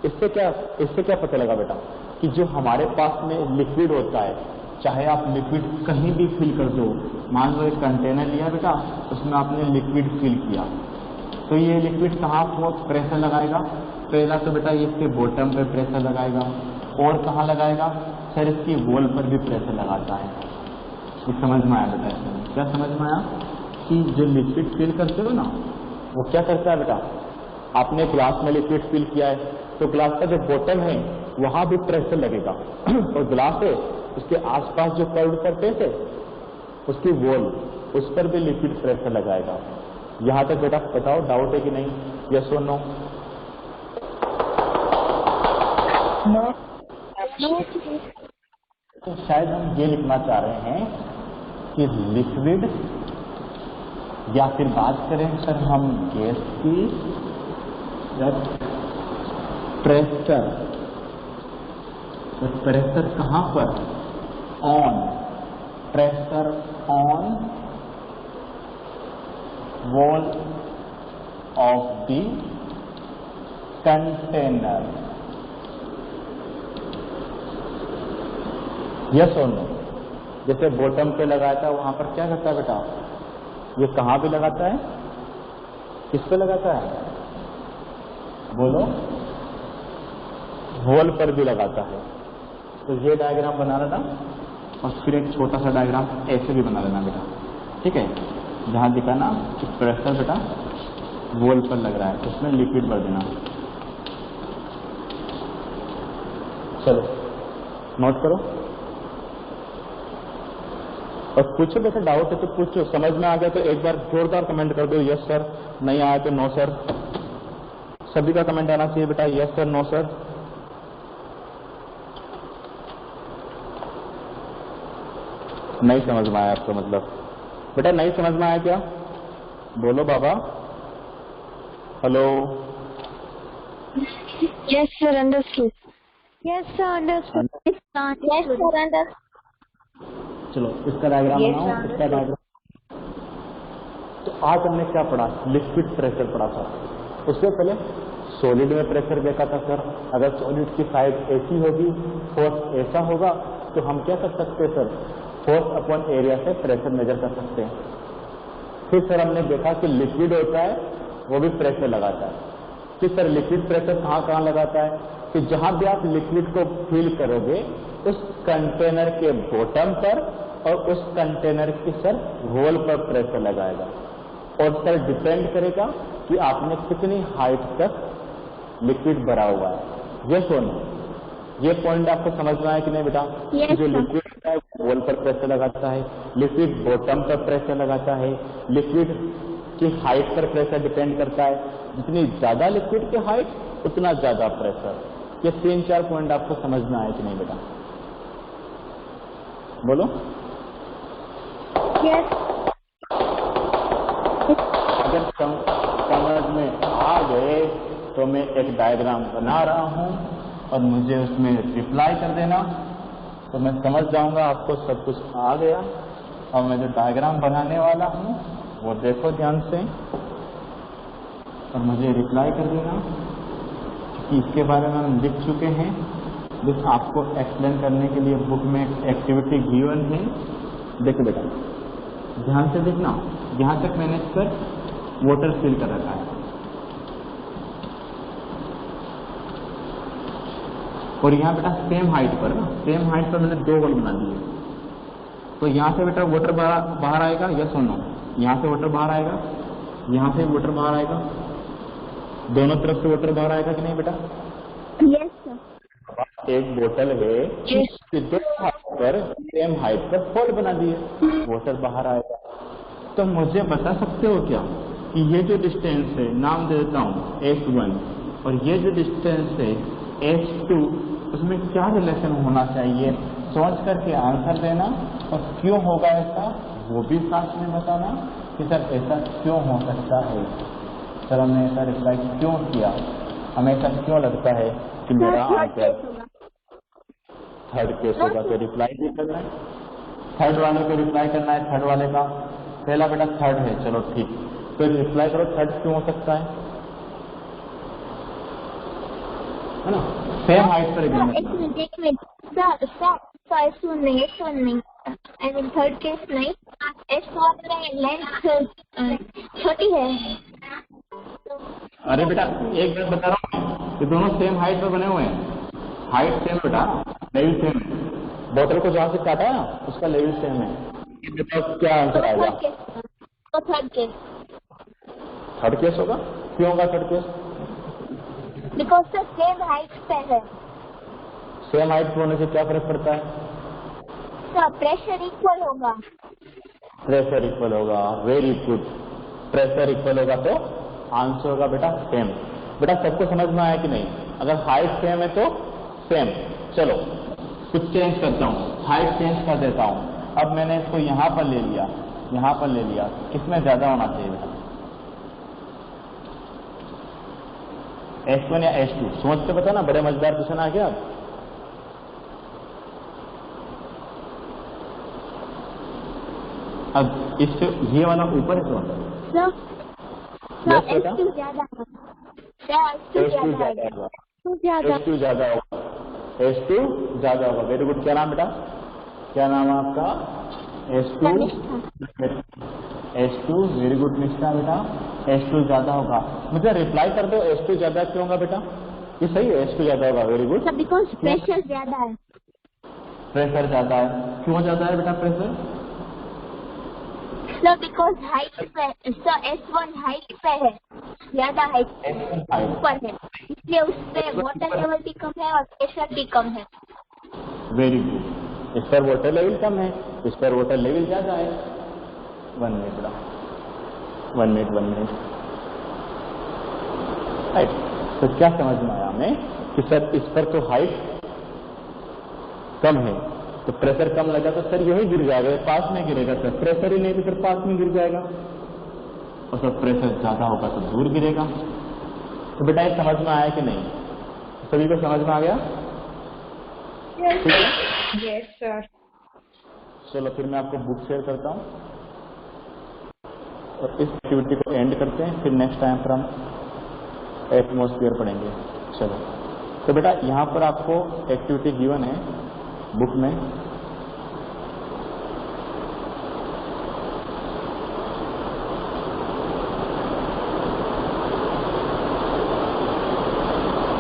इससे क्या पता लगा बेटा कि जो हमारे पास में लिक्विड होता है, चाहे आप लिक्विड कहीं भी फिल कर दो, मान लो एक कंटेनर लिया बेटा, उसमें आपने लिक्विड फिल किया, तो ये लिक्विड कहाँ प्रेशर लगाएगा? पहला तो बेटा ये इसके बॉटम पे प्रेशर लगाएगा, और कहाँ लगाएगा? सर इसकी वॉल पर भी प्रेशर लगाता है। ये समझ में आया बेटा? इसमें क्या समझ में आया कि जो लिक्विड फिल करते हो ना, वो क्या करता है बेटा? आपने ग्लास में लिक्विड फिल किया है तो ग्लास का जो बॉटम है वहां भी प्रेशर लगेगा, और ग्लास है उसके आसपास जो कर्व्ड सरफेस है उसकी वॉल, उस पर भी लिक्विड प्रेशर लगाएगा। यहां तक बेटा बताओ, डाउट है कि नहीं? यस और नो? तो शायद हम ये लिखना चाह रहे हैं कि लिक्विड, या फिर बात करें सर हम गैस की, प्रेशर, तो प्रेशर कहाँ पर? On, pressure on wall of the container. Yes और नो? जैसे बॉटम पे लगाया था वहां पर क्या करता है बेटा? ये कहाँ भी लगाता है? किस पे लगाता है? बोलो? वॉल पर भी लगाता है। तो ये डायग्राम बना लेना और फिर एक छोटा सा डायग्राम ऐसे भी बना लेना बेटा, ठीक है। जहां दिखाना कि प्रेशर बेटा वॉल पर लग रहा है, उसमें लिक्विड भर देना। चलो नोट करो और पूछो बेटा, डाउट है तो पूछो। समझ में आ गया तो एक बार जोरदार कमेंट कर दो, यस सर। नहीं आया तो नो सर। सभी का कमेंट आना चाहिए बेटा, यस सर, नो सर। नहीं समझ में आया आपको मतलब? बेटा नहीं समझ में आया क्या? बोलो बाबा। Hello? Yes sir, understood. Yes sir, understood. Yes sir, understood. चलो इसका डायग्राम Yes, बनाओ, sir. इसका डायग्राम। तो आज हमने क्या पढ़ा? लिक्विड प्रेशर पढ़ा था। उससे पहले सॉलिड में प्रेशर देखा था सर। अगर सॉलिड की साइड ऐसी होगी, फोर्स ऐसा होगा, तो हम क्या कर सकते हैं सर? फोर्स अपॉन एरिया से प्रेशर मेजर कर सकते हैं। फिर सर हमने देखा कि लिक्विड होता है वो भी प्रेशर लगाता है। फिर सर लिक्विड प्रेशर कहाँ कहाँ लगाता है? कि जहां भी आप लिक्विड को फील करोगे उस कंटेनर के बॉटम पर और उस कंटेनर की सर होल पर प्रेशर लगाएगा। और सर डिपेंड करेगा कि आपने कितनी हाइट तक लिक्विड भरा हुआ है। ये सोना, ये पॉइंट आपको समझ में आया कि नहीं बेटा? Yes, जो sir. लिक्विड है होल पर प्रेशर लगाता है, लिक्विड बॉटम पर प्रेशर लगाता है, लिक्विड की हाइट पर प्रेशर डिपेंड करता है। जितनी ज्यादा लिक्विड की हाइट उतना ज्यादा प्रेशर। ये 3-4 पॉइंट आपको समझ में आया कि नहीं बेटा? बोलो। Yes. अगर समझ में आ गए तो मैं एक डायग्राम बना रहा हूं और मुझे उसमें रिप्लाई कर देना, तो मैं समझ जाऊंगा आपको सब कुछ आ गया। और मैं जो डायग्राम बनाने वाला हूं वो देखो ध्यान से और मुझे रिप्लाई कर देना कि इसके बारे में हम लिख चुके हैं। बस आपको एक्सप्लेन करने के लिए बुक में एक्टिविटी गिवन है। देखो बेटा ध्यान से देखना, यहाँ तक मैंने इस पर वाटर फिल कर रखा है और यहाँ बेटा सेम हाइट पर ना, सेम हाइट पर मैंने 2 होल बना दिए। तो यहाँ से बेटा वाटर बाहर आएगा या सुनो, यहाँ से वाटर बाहर आएगा, यहाँ से वाटर बाहर आएगा, दोनों तरफ से वाटर बाहर आएगा कि नहीं बेटा? Yes, sir. एक बोतल है, दो हाइट पर सेम हाइट पर होल बना दिए, वाटर बाहर आएगा। तो मुझे बता सकते हो क्या कि ये जो डिस्टेंस है, नाम दे देता हूँ S1, और ये जो डिस्टेंस है S2, उसमें क्या रिलेशन होना चाहिए? सोच करके आंसर देना और क्यों होगा ऐसा वो भी साथ में बताना कि सर ऐसा क्यों हो सकता है, सर हमने ऐसा रिप्लाई क्यों किया, हमें ऐसा क्यों लगता है कि मेरा आंसर थर्ड केस होगा। तो रिप्लाई भी करना है, थर्ड वाले को रिप्लाई करना है। थर्ड वाले का पहला बेटा थर्ड है, चलो ठीक, तो रिप्लाई करो थर्ड क्यों हो सकता है ना? सेम हाइट पर एक मिनट S1 नहीं, I mean third case नहीं, S1 में लेंथ छोटी है। अरे बेटा एक बात बता रहा हूँ कि दोनों सेम हाइट पर बने हुए हैं, हाइट सेम बेटा, लेवल सेम है। बोतल को जहाँ से काटा है ना उसका लेवल सेम है। बताओ क्या आंसर आएगा? थर्ड केस थर्ड केस होगा। क्यों होगा third case? Because sir same height पे है। सेम हाइट पर होने से क्या फर्क पड़ता है? सर प्रेशर इक्वल होगा। प्रेशर इक्वल होगा, वेरी गुड। प्रेशर इक्वल होगा तो आंसर होगा बेटा सेम। बेटा सबको समझ में आया कि नहीं? अगर हाइट सेम है तो सेम। चलो कुछ चेंज करता हूँ, हाइट चेंज कर देता हूँ। अब मैंने इसको यहाँ पर ले लिया, यहाँ पर ले लिया, किसमें ज्यादा होना चाहिए बेटा? S1 या S2? सोच के बताओ ना, बड़े मजेदार क्वेश्चन आ गया। अब इससे ये वाला ऊपर है तो सर S2 ज्यादा है। S2 ज्यादा होगा, S2 ज्यादा होगा, S2 ज्यादा होगा। Very good. क्या नाम बेटा? क्या नाम है आपका? S2 वेरी गुड निष्ठा बेटा, S2 ज्यादा होगा। मुझे रिप्लाई कर दो S2 ज्यादा क्यों होगा बेटा? ये सही है, S2 ज्यादा होगा। Very good. बिकॉज प्रेशर ज्यादा है। प्रेशर ज्यादा है। क्यों ज्यादा है बेटा प्रेशर? सर बिकॉज हाइट पे, सर S1 हाइट पे है, ज्यादा हाइट ऊपर है, इसलिए उस पे वाटर लेवल भी कम है और प्रेशर भी कम है। Very good. इस पर वाटर लेवल कम है, इस पर वाटर लेवल ज्यादा है। 1 मिनट बेटा, 1 मिनट। राइट, तो क्या समझ में आया हमें कि सर इस पर तो हाइट कम है तो प्रेशर कम लगा तो सर यही गिर जाएगा, पास में गिरेगा। सर प्रेशर ही नहीं तो फिर पास में गिर जाएगा, और सर प्रेशर ज्यादा होगा तो दूर गिरेगा। तो बेटा ये समझ में आया कि नहीं? सभी को समझ में आ गया? Yes, sir. चलो फिर मैं आपको बुक शेयर करता हूँ और इस एक्टिविटी को एंड करते हैं, फिर नेक्स्ट टाइम पर हम एटमॉस्फेयर पढ़ेंगे। चलो तो बेटा यहाँ पर आपको एक्टिविटी गिवन है बुक में।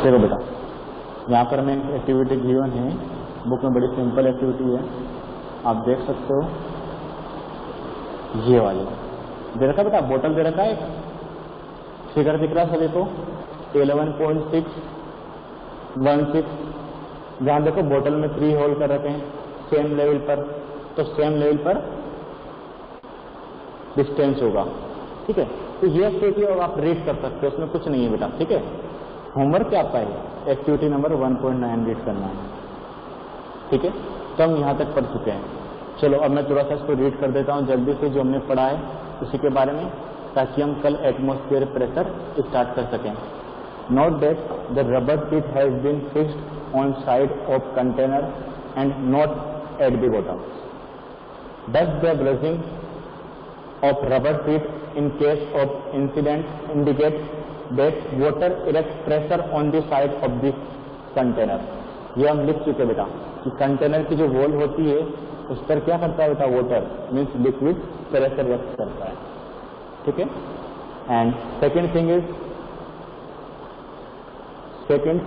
देखो बेटा यहाँ पर हमें एक्टिविटी गिवन है बुक में, बड़ी सिंपल एक्टिविटी है, आप देख सकते हो। ये वाली दे रखा बेटा, बोतल दे रखा है, फिगर दिख रहा है सभी को 11.616, जहां देखो बोतल में 3 होल कर रखे हैं सेम लेवल पर, तो सेम लेवल पर डिस्टेंस होगा, ठीक है। तो ये एक्टिविटी आप रीड कर सकते हो, उसमें कुछ नहीं है बेटा, ठीक है। होमवर्क क्या आपका है, एक्टिविटी नंबर 1.9 रीड करना है, ठीक है। तो हम यहाँ तक पढ़ चुके हैं। चलो अब मैं थोड़ा सा इसको रीड कर देता हूँ जल्दी से, जो हमने पढ़ा है उसी के बारे में, ताकि हम कल एटमॉस्फेयर प्रेशर स्टार्ट कर सकें। Note that the rubber sheet has been fixed on side of container and not at the bottom. Thus the brushing of rubber sheet in case of incident indicates that water erects pressure on the side of the container। ये हम लिख चुके बेटा कि container की जो wall होती है उस पर क्या करता है बेटा, वाटर मीन्स लिक्विड प्रेशर व्यक्त करता है, ठीक है। And second thing is, second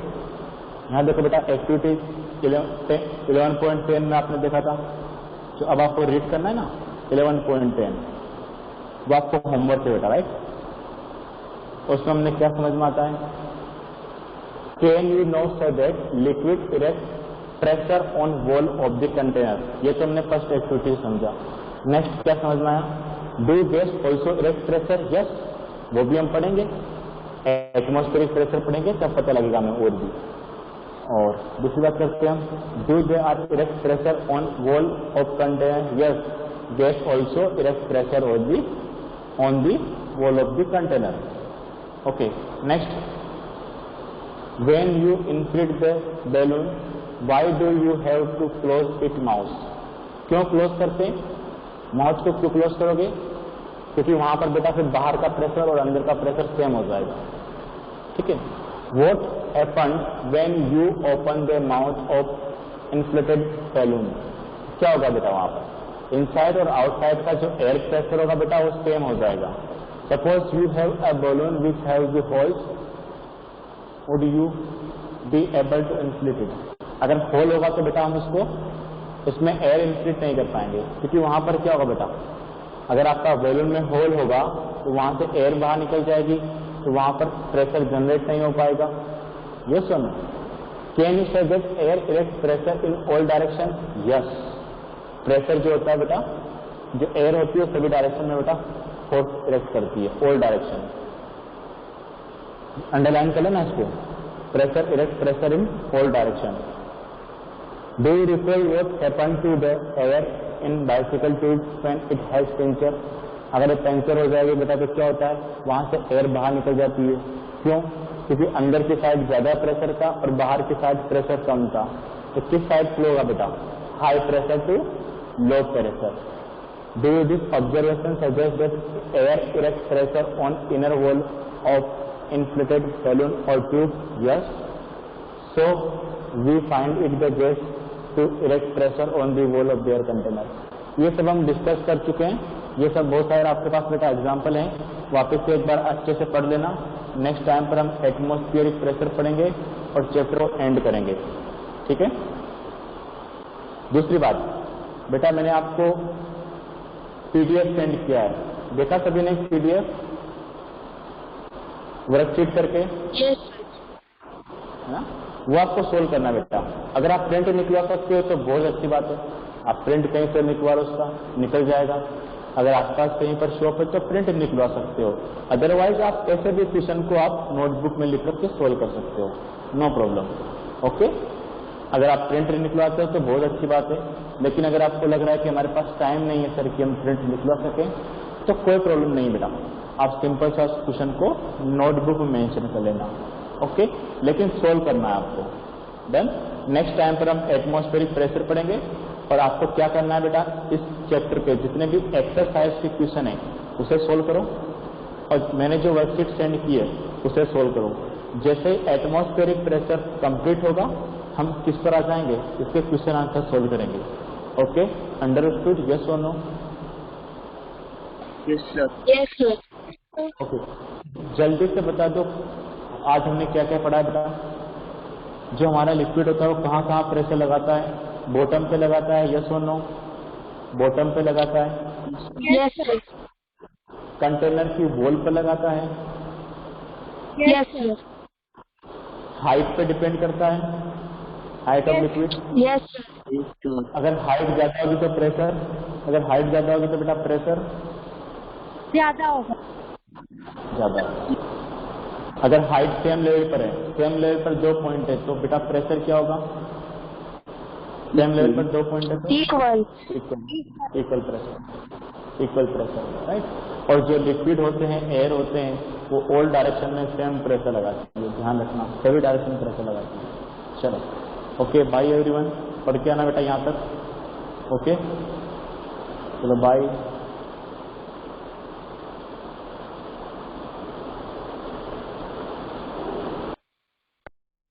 यहाँ देखो बेटा एक्टिविटी 11.10 में आपने देखा था, जो अब आपको रीड करना है ना 11.10, वो आपको होमवर्क है बेटा, राइट। उसमें हमने क्या समझ में आता है, can you know so that liquid erect pressure on wall of the container. ये तो हमने फर्स्ट एक्टिविटी समझा। नेक्स्ट क्या समझ में आया, do gas also erect pressure, yes वो भी हम पढ़ेंगे। एटमॉस्फेरिक प्रेशर पढ़ेंगे तब पता लगेगा हमें और भी। और दूसरी बात करते हैं हम, do they are erect pressure on wall of container, yes gas also erect pressure on the wall of the container. Okay next, when you inflate the balloon why do you have to close its mouth। क्यों close करते हैं, mouth को क्यों close करोगे, क्योंकि वहां पर बेटा फिर बाहर का प्रेशर और अंदर का प्रेशर सेम हो जाएगा, ठीक है। What happens when you open the mouth of inflated balloon, क्या होगा बेटा वहां पर, इनसाइड और आउटसाइड का जो एयर प्रेशर होगा बेटा वो सेम हो जाएगा। Suppose you have a balloon which has the holes, would you be able to inflate it। अगर होल होगा तो बेटा हम उसमें एयर इन्फ्लेट नहीं कर पाएंगे, क्योंकि वहां पर क्या होगा बेटा, अगर आपका बैलून में होल होगा तो वहां से एयर बाहर निकल जाएगी, तो वहां पर प्रेशर जनरेट नहीं हो पाएगा। ये सुनो, can you say that air erect pressure in all direction, yes pressure जो होता है बेटा, जो एयर होती है सभी डायरेक्शन में बेटा फोर्स इरेक्ट करती है, ऑल डायरेक्शन। अंडरलाइन कर लेना इसको, pressure erect pressure in all direction. Do you recall what happened to the air in bicycle tube when it has puncture. अगर ये पंचर हो जाएगी बेटा तो क्या होता है, वहां से एयर बाहर निकल जाती है। क्यों, क्योंकि अंदर की साइड ज्यादा प्रेशर था और बाहर की साइड प्रेशर कम था, तो किस साइड फ्लो होगा बेटा, high pressure to low pressure. Do you this observation suggest that air erect pressure on inner wall of inflated balloon or tube, yes so we find it the best to erect pressure on the wall of their container। ये सब हम discuss कर चुके हैं, ये सब बहुत सारे आपके पास बेटा एग्जाम्पल हैं, वापस से एक बार अच्छे से पढ़ लेना। नेक्स्ट टाइम पर हम एटमॉस्फेरिक प्रेशर पढ़ेंगे और चैप्टर को एंड करेंगे, ठीक है। दूसरी बात बेटा, मैंने आपको पीडीएफ सेंड किया है, देखा सभी ने पीडीएफ वर्कशीट करके, yes है ना, वो आपको सोल्व करना बेटा। अगर आप प्रिंट निकलवा सकते हो तो बहुत अच्छी बात है, आप प्रिंट कहीं से निकलवा लो, उसका निकल जाएगा। अगर आसपास कहीं पर शॉप है तो प्रिंट निकलवा सकते हो, अदरवाइज आप ऐसे भी क्वेश्चन को आप नोटबुक में लिख करके सोल्व कर सकते हो, नो प्रॉब्लम। ओके, अगर आप प्रिंट निकलवाते हो तो बहुत अच्छी बात है, लेकिन अगर आपको लग रहा है कि हमारे पास टाइम नहीं है सर कि हम प्रिंट निकलवा सकें, तो कोई प्रॉब्लम नहीं बेटा, आप सिंपल सा क्वेश्चन को नोटबुक में मेंशन कर लेना, ओके, लेकिन सोल्व करना है आपको। देन नेक्स्ट टाइम पर हम एटमॉस्फेरिक प्रेशर पढ़ेंगे और आपको क्या करना है बेटा, इस चैप्टर पे जितने भी एक्सरसाइज के क्वेश्चन है उसे सोल्व करो, और मैंने जो वर्कशीट सेंड की है उसे सोल्व करो। जैसे एटमॉस्फेरिक प्रेशर कंप्लीट होगा हम किस पर आ जाएंगे, इसके क्वेश्चन आंसर सोल्व करेंगे। ओके, अंडरस्टूड, यस और नो? Yes sir. ओके, जल्दी से बता दो आज हमने क्या क्या पढ़ा है बेटा। जो हमारा लिक्विड होता है वो कहाँ कहाँ प्रेशर लगाता है, बॉटम पे लगाता है, यस और नो? बॉटम पे लगाता है, यस सर। कंटेनर की वॉल पर लगाता है, यस सर। हाइट पे डिपेंड करता है, height of liquid. Yes sir. अगर हाइट ज्यादा होगी तो प्रेशर, अगर हाइट ज्यादा होगी तो बेटा प्रेशर ज्यादा होगा। ज्यादा। अगर हाइट सेम लेवल पर है, सेम लेवल पर 2 पॉइंट है तो बेटा प्रेशर क्या होगा, सेम लेवल पर 2 पॉइंट है तो इक्वल। Equal pressure, right. और जो लिक्विड होते हैं, एयर होते हैं, वो ऑल डायरेक्शन में सेम प्रेशर लगाते हैं, ध्यान रखना, सभी डायरेक्शन में प्रेशर लगाते हैं। चलो, ओके, बाय एवरीवन, पढ़ के आना बेटा यहाँ तक। ओके, चलो बाय।